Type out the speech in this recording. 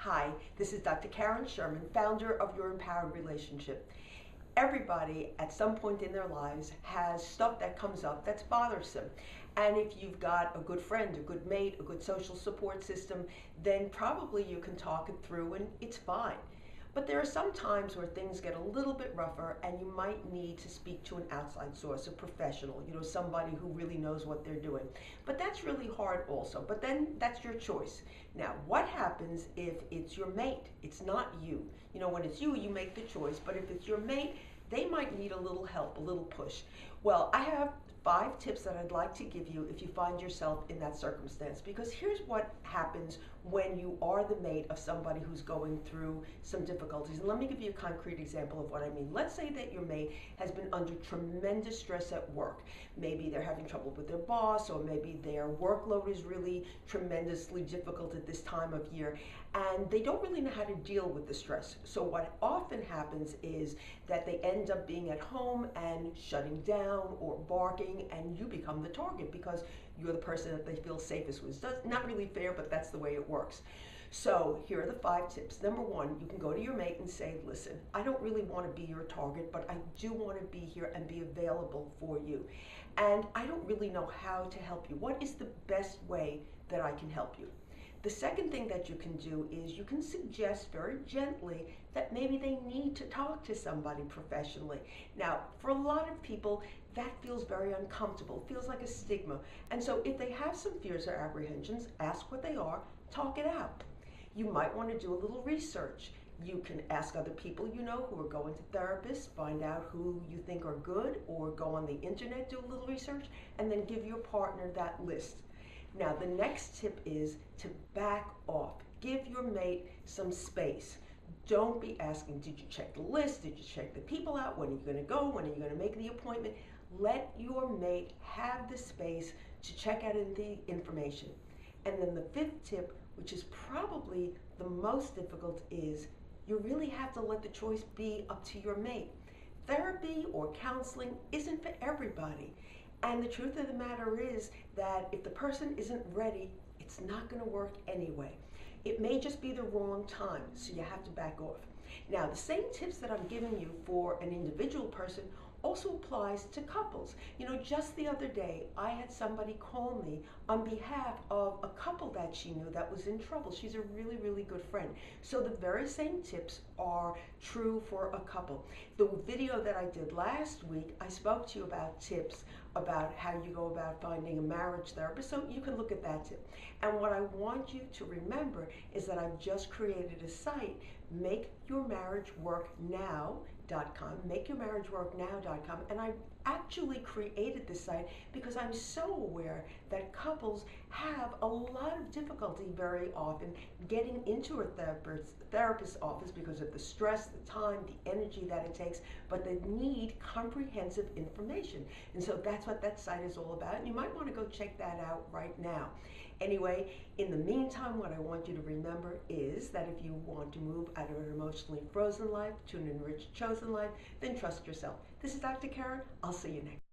Hi, this is Dr. Karen Sherman, founder of Your Empowered Relationship. Everybody at some point in their lives has stuff that comes up that's bothersome. And if you've got a good friend, a good mate, a good social support system, then probably you can talk it through and it's fine. But there are some times where things get a little bit rougher and you might need to speak to an outside source, a professional, somebody who really knows what they're doing. But that's really hard also, but then that's your choice. Now, what happens if it's your mate? It's not you. When it's you, you make the choice, but if it's your mate, they might need a little help, a little push. Well, I have 5 tips that I'd like to give you if you find yourself in that circumstance, because here's what happens when you are the mate of somebody who's going through some difficulties. And let me give you a concrete example of what I mean. Let's say that your mate has been under tremendous stress at work. Maybe they're having trouble with their boss, or maybe their workload is really tremendously difficult at this time of year, and they don't really know how to deal with the stress. So what often happens is that they end up being at home and shutting down or barking, and you become the target because you're the person that they feel safest with. It's not really fair, but that's the way it works. So here are the 5 tips. Number 1, you can go to your mate and say, listen, I don't really want to be your target, but I do want to be here and be available for you. And I don't really know how to help you. What is the best way that I can help you? The second thing that you can do is you can suggest very gently that maybe they need to talk to somebody professionally. Now, for a lot of people, that feels very uncomfortable, feels like a stigma. And so if they have some fears or apprehensions, ask what they are, talk it out. You might want to do a little research. You can ask other people you know who are going to therapists, find out who you think are good, or go on the internet, do a little research, and then give your partner that list. Now, the next tip is to back off. Give your mate some space. Don't be asking, did you check the list? Did you check the people out? When are you going to go? When are you going to make the appointment? Let your mate have the space to check out the information. And then the 5th tip, which is probably the most difficult, is you really have to let the choice be up to your mate. Therapy or counseling isn't for everybody. And the truth of the matter is that if the person isn't ready, it's not going to work anyway. It may just be the wrong time, so you have to back off. Now, the same tips that I'm giving you for an individual person also applies to couples. Just the other day, I had somebody call me on behalf of a couple that she knew that was in trouble. She's a really, really good friend. So the very same tips are true for a couple. The video that I did last week, I spoke to you about tips about how you go about finding a marriage therapist, so you can look at that tip. And what I want you to remember is that I've just created a site, makeyourmarriageworknow.com, makeyourmarriageworknow.com, and I actually created this site because I'm so aware that couples have a lot of difficulty very often getting into a therapist's office because of the stress, the time, the energy that it takes, but they need comprehensive information. And so that's what that site is all about. And you might want to go check that out right now. Anyway, in the meantime, what I want you to remember is that if you want to move out of an emotionally frozen life to an enriched chosen life, then trust yourself. This is Dr. Karen. I'll see you next.